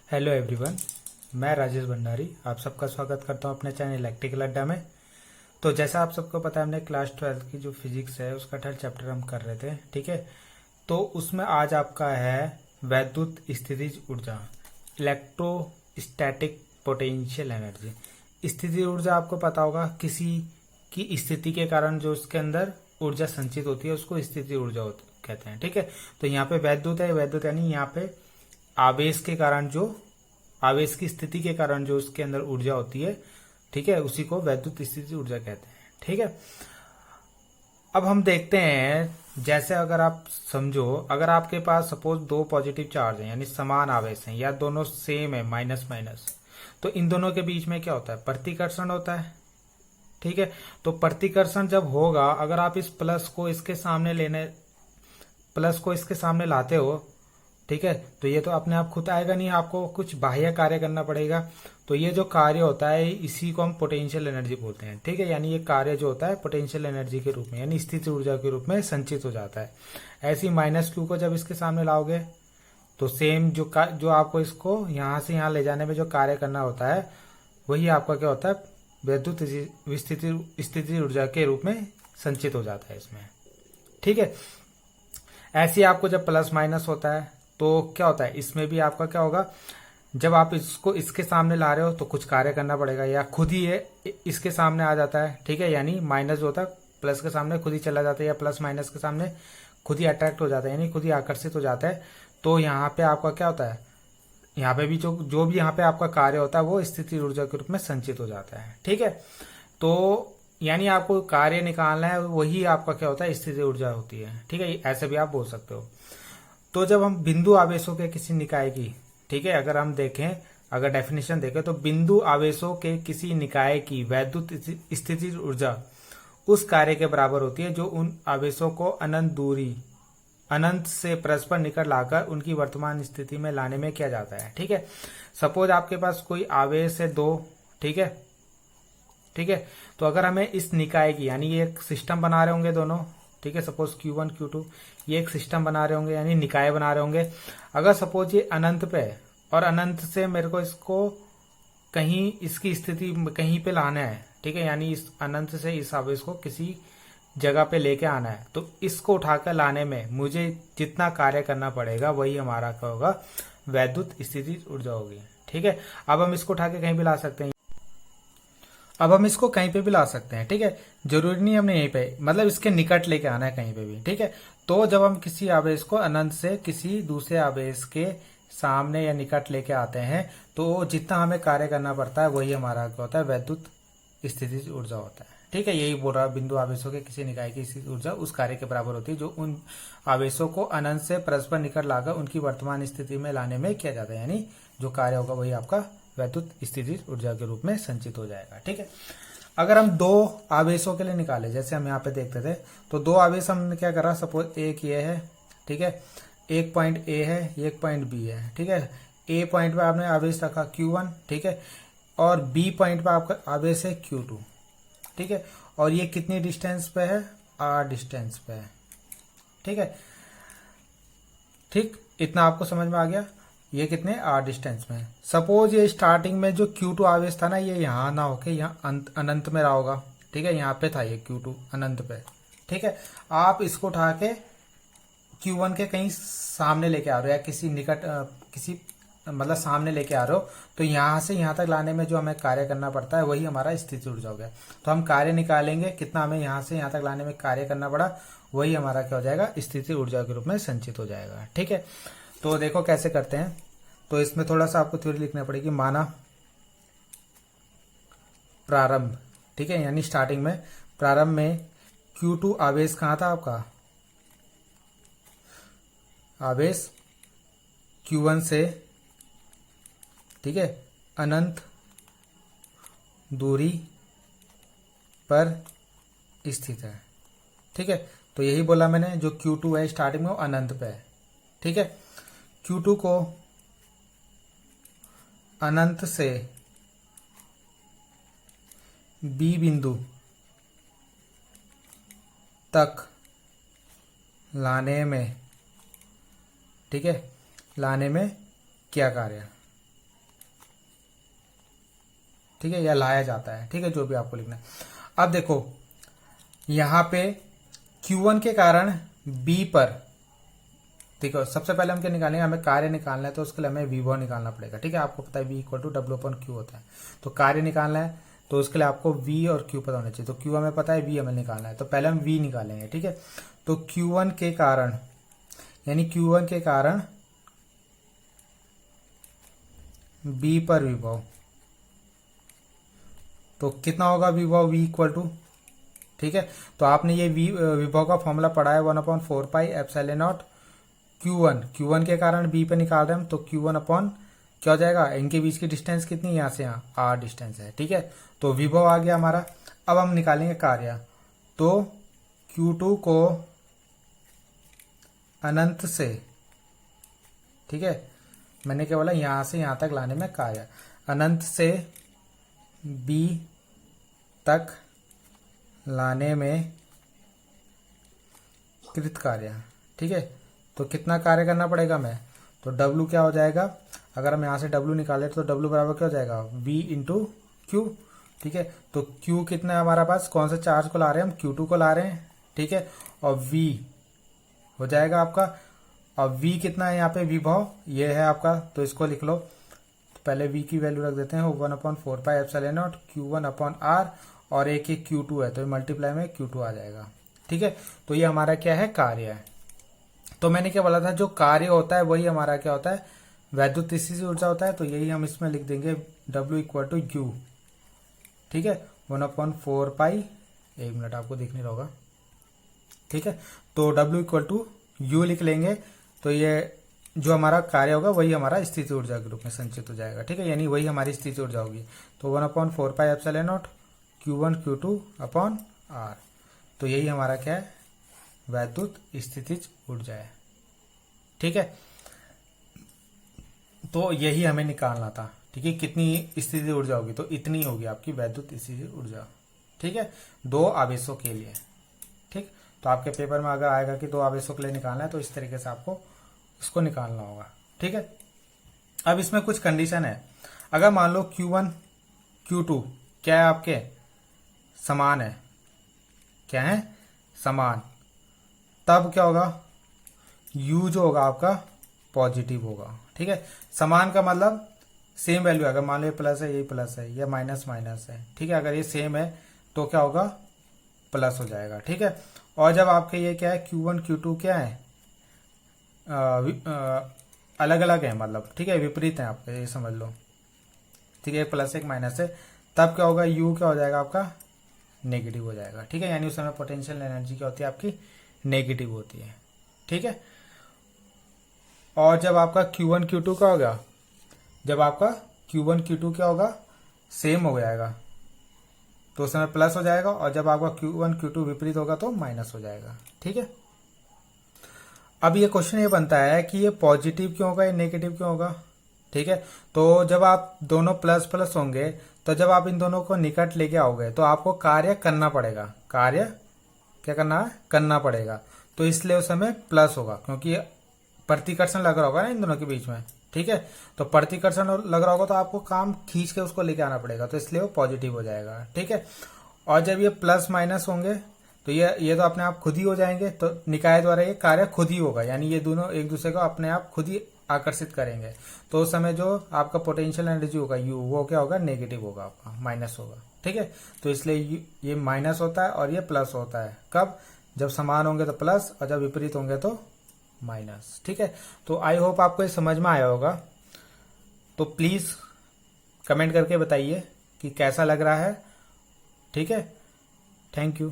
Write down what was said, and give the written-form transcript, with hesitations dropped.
Hello everyone, मैं राजेश भंडारी आप सबका स्वागत करता हूं अपने चैनल इलेक्ट्रिकल अड्डा में। तो जैसा आप सबको पता है, हमने क्लास 12 की जो फिजिक्स है उसका 3rd चैप्टर हम कर रहे थे, ठीक है। तो उसमें आज आपका है वैद्युत स्थितिज ऊर्जा, इलेक्ट्रोस्टैटिक पोटेंशियल एनर्जी। स्थितिज ऊर्जा आपको पता होगा, किसी की स्थिति के कारण जो उसके अंदर ऊर्जा संचित होती है उसको स्थितिज ऊर्जा कहते हैं, ठीक है। तो यहाँ पे वैद्युत है, वैद्युत यानी यहाँ पे आवेश के कारण जो आवेश की स्थिति के कारण जो उसके अंदर ऊर्जा होती है, ठीक है, उसी को वैद्युत स्थिति ऊर्जा कहते हैं, ठीक है। अब हम देखते हैं, जैसे अगर आप समझो, अगर आपके पास सपोज दो पॉजिटिव चार्ज हैं यानी समान आवेश हैं या दोनों सेम है माइनस माइनस, तो इन दोनों के बीच में क्या होता है, प्रतिकर्षण होता है, ठीक है। तो प्रतिकर्षण जब होगा, अगर आप इस प्लस को इसके सामने लाते हो, ठीक है, तो ये तो अपने आप खुद आएगा नहीं, आपको कुछ बाह्य कार्य करना पड़ेगा। तो ये जो कार्य होता है इसी को हम पोटेंशियल एनर्जी बोलते हैं, ठीक है। यानी ये कार्य जो होता है पोटेंशियल एनर्जी के रूप में यानी स्थिति ऊर्जा के रूप में संचित हो जाता है। ऐसी माइनस क्यू को जब इसके सामने लाओगे तो सेम जो आपको इसको यहां से यहां ले जाने में जो कार्य करना होता है वही आपका क्या होता है, वैद्युत स्थिति ऊर्जा के रूप में संचित हो जाता है इसमें, ठीक है। ऐसे आपको जब प्लस माइनस होता है तो क्या होता है, इसमें भी आपका क्या होगा, जब आप इसको इसके सामने ला रहे हो तो कुछ कार्य करना पड़ेगा या खुद ही ये इसके सामने आ जाता है, ठीक है। यानी माइनस जो होता है प्लस के सामने खुद ही चला जाता है या प्लस माइनस के सामने खुद ही अट्रैक्ट हो जाता है यानी खुद ही आकर्षित हो जाता है। तो यहाँ पे आपका क्या होता है, यहाँ पे भी जो भी यहाँ पे आपका कार्य होता है वो स्थिति ऊर्जा के रूप में संचित हो जाता है, ठीक है। तो यानी आपको कार्य निकालना है, वही आपका क्या होता है, स्थिति ऊर्जा होती है, ठीक है। ऐसे भी आप बोल सकते हो। तो जब हम बिंदु आवेशों के किसी निकाय की, ठीक है, अगर हम देखें, अगर डेफिनेशन देखें तो बिंदु आवेशों के किसी निकाय की वैद्युत स्थितिज ऊर्जा उस कार्य के बराबर होती है जो उन आवेशों को अनंत से परस्पर निकट लाकर उनकी वर्तमान स्थिति में लाने में किया जाता है, ठीक है। सपोज आपके पास कोई आवेश है दो, ठीक है, ठीक है। तो अगर हमें इस निकाय की, यानी ये एक सिस्टम बना रहे होंगे दोनों, ठीक है, सपोज Q1 Q2 ये एक सिस्टम बना रहे होंगे यानी निकाय बना रहे होंगे। अगर सपोज ये अनंत पे है और अनंत से मेरे को इसको कहीं इसकी स्थिति कहीं पे लाना है, ठीक है, यानी इस अनंत से इस आवेश को किसी जगह पे लेके आना है, तो इसको उठाकर लाने में मुझे जितना कार्य करना पड़ेगा वही हमारा क्या होगा, वैद्युत स्थिति ऊर्जा होगी, ठीक है। अब हम इसको उठा के कहीं भी ला सकते हैं, अब हम इसको कहीं पे भी ला सकते हैं, ठीक है। जरूरी नहीं हमने यहीं पे, मतलब इसके निकट लेके आना है कहीं पे भी, ठीक है। तो जब हम किसी आवेश को अनंत से किसी दूसरे आवेश के सामने या निकट लेके आते हैं तो जितना हमें कार्य करना पड़ता है वही हमारा क्या होता है, वैद्युत स्थितिज ऊर्जा होता है, ठीक है। यही बोल रहा है, बिंदु आवेशों के किसी निकाय की स्थितिज ऊर्जा उस कार्य के बराबर होती है जो उन आवेशों को अनंत से परस्पर निकट लाकर उनकी वर्तमान स्थिति में लाने में किया जाता है, यानी जो कार्य होगा वही आपका वैद्युत स्थितिज ऊर्जा के रूप में संचित हो जाएगा, ठीक है। अगर हम दो आवेशों के लिए निकाले, जैसे हम यहाँ पे देखते थे, तो दो आवेश हमने क्या करा, सपोज एक ये है, ठीक है, एक पॉइंट ए है, एक पॉइंट बी है, ठीक है। ए पॉइंट पे आपने आवेश रखा Q1, ठीक है, और बी पॉइंट पे आपका आवेश है Q2, ठीक है। और ये कितनी डिस्टेंस पे है, R डिस्टेंस पे है, ठीक है। ठीक, इतना आपको समझ में आ गया, ये कितने R डिस्टेंस में है। सपोज ये स्टार्टिंग में जो Q2 आवेश था ना, ये यहाँ ना होके यहाँ अनंत में रहा होगा, ठीक है, यहाँ पे था ये Q2 अनंत पे, ठीक है। आप इसको उठा के Q1 के कहीं सामने लेके आ रहे हो या किसी निकट किसी मतलब सामने लेके आ रहे हो, तो यहाँ से यहाँ तक लाने में जो हमें कार्य करना पड़ता है वही हमारा स्थिति ऊर्जा हो गया। तो हम कार्य निकालेंगे, कितना हमें यहाँ से यहाँ तक लाने में कार्य करना पड़ा, वही हमारा क्या हो जाएगा, स्थिति ऊर्जा के रूप में संचित हो जाएगा, ठीक है। तो देखो कैसे करते हैं, तो इसमें थोड़ा सा आपको थ्योरी लिखना पड़ेगी। माना प्रारंभ, ठीक है, यानी स्टार्टिंग में, प्रारंभ में Q2 आवेश कहाँ था आपका, आवेश Q1 से, ठीक है, अनंत दूरी पर स्थित है, ठीक है। तो यही बोला मैंने, जो Q2 है स्टार्टिंग में वो अनंत पे है, ठीक है। Q2 को अनंत से B बिंदु तक लाने में, ठीक है, लाने में क्या कार्य, ठीक है, या लाया जाता है, ठीक है, जो भी आपको लिखना है। अब देखो यहाँ पे Q1 के कारण B पर, देखो सबसे पहले हम क्या निकालेंगे, हमें कार्य निकालना है, तो उसके लिए हमें विभव निकालना पड़ेगा, ठीक है। आपको पता है V इक्वल टू W/Q होता है, तो कार्य निकालना है तो उसके लिए आपको V और Q पता होना चाहिए। तो Q हमें पता है, V हमें निकालना है, तो पहले हम V निकालेंगे, ठीक है। तो Q1 के कारण, यानी Q1 के कारण B पर विभव, तो कितना होगा विभव, V इक्वल टू, ठीक है। तो आपने ये विभव का फॉर्मूला पढ़ा है 1/4πε0 Q1 के कारण B पे निकाल रहे हैं हम, तो Q1 अपॉन क्या हो जाएगा, इनके बीच की डिस्टेंस कितनी, यहाँ से यहाँ R डिस्टेंस है, ठीक है। तो विभव आ गया हमारा। अब हम निकालेंगे कार्य, तो Q2 को अनंत से, ठीक है, मैंने क्या बोला, यहां से यहां तक लाने में कार्य, अनंत से B तक लाने में कृत कार्य, ठीक है। तो कितना कार्य करना पड़ेगा हमें, तो W क्या हो जाएगा, अगर हम यहाँ से W निकाले तो W बराबर क्या हो जाएगा, V इंटू Q, ठीक है। तो Q कितना है हमारा पास, कौन सा चार्ज को ला रहे हैं हम, Q2 को ला रहे हैं, ठीक है। और V हो जाएगा आपका, और V कितना है यहाँ पे, विभव ये है आपका, तो इसको लिख लो। तो पहले V की वैल्यू रख देते हैं 1/4πε0 Q1/R, और एक Q2 है, तो मल्टीप्लाई में Q2 आ जाएगा, ठीक है। तो ये हमारा क्या है, कार्य है। तो मैंने क्या बोला था, जो कार्य होता है वही हमारा क्या होता है, वैद्युत स्थितिज ऊर्जा होता है। तो यही हम इसमें लिख देंगे W इक्वल टू U, ठीक है, 1/4π, एक मिनट आपको देखने होगा, ठीक है। तो W इक्वल टू U लिख लेंगे, तो ये जो हमारा कार्य होगा वही हमारा स्थिति ऊर्जा के रूप में संचित हो जाएगा, ठीक है, यानी वही हमारी स्थिति ऊर्जा होगी। तो 1/4πε0 Q1 Q2/R, तो यही हमारा क्या है, वैद्युत स्थितिज ऊर्जा है, ठीक है। तो यही हमें निकालना था, ठीक है, कितनी स्थिति ऊर्जा होगी, तो इतनी होगी आपकी वैद्युत स्थिति ऊर्जा, ठीक है, 2 आवेशों के लिए, ठीक। तो आपके पेपर में अगर आएगा कि 2 आवेशों के लिए निकालना है, तो इस तरीके से आपको इसको निकालना होगा, ठीक है। अब इसमें कुछ कंडीशन है, अगर मान लो Q1 Q2 क्या है, आपके समान है, क्या है, समान, तब क्या होगा, U जो होगा आपका पॉजिटिव होगा, ठीक है। समान का मतलब सेम वैल्यू है, अगर मान लो ये प्लस है, ये प्लस है, ये माइनस माइनस है, ठीक है, अगर ये सेम है तो क्या होगा, प्लस हो जाएगा, ठीक है। और जब आपके ये क्या है, Q1 Q2 क्या है, अलग अलग है, मतलब ठीक है, विपरीत है आपके, ये समझ लो, ठीक है, एक प्लस एक माइनस है, तब क्या होगा, U क्या हो जाएगा आपका, नेगेटिव हो जाएगा, ठीक है। यानी उस समय पोटेंशियल एनर्जी क्या होती है आपकी, नेगेटिव होती है, ठीक है। और जब आपका Q1 Q2 क्या होगा, जब आपका Q1 Q2 क्या होगा, सेम हो जाएगा, तो उस समय प्लस हो जाएगा, और जब आपका Q1 Q2 विपरीत होगा तो माइनस हो जाएगा, ठीक है। अब ये क्वेश्चन ये बनता है कि ये पॉजिटिव क्यों होगा, ये नेगेटिव क्यों होगा, ठीक है। तो जब आप दोनों प्लस प्लस होंगे, तो जब आप इन दोनों को निकट लेके आओगे तो आपको कार्य करना पड़ेगा, कार्य क्या करना है, करना पड़ेगा, तो इसलिए उस समय प्लस होगा, क्योंकि प्रतिकर्षण लग रहा होगा ना इन दोनों के बीच में, ठीक है। तो प्रतिकर्षण लग रहा होगा तो आपको काम खींच के उसको लेके आना पड़ेगा, तो इसलिए वो पॉजिटिव हो जाएगा, ठीक है। और जब ये प्लस माइनस होंगे तो ये तो अपने आप खुद ही हो जाएंगे, तो निकाय द्वारा ये कार्य खुद ही होगा, यानी ये दोनों एक दूसरे को अपने आप खुद ही आकर्षित करेंगे, तो उस समय जो आपका पोटेंशियल एनर्जी होगा U, वो क्या होगा, नेगेटिव होगा, आपका माइनस होगा, ठीक है। तो इसलिए ये माइनस होता है और ये प्लस होता है, कब, जब समान होंगे तो प्लस, और जब विपरीत होंगे तो माइनस, ठीक है। तो आई होप आपको ये समझ में आया होगा, तो प्लीज कमेंट करके बताइए कि कैसा लग रहा है, ठीक है। Thank you.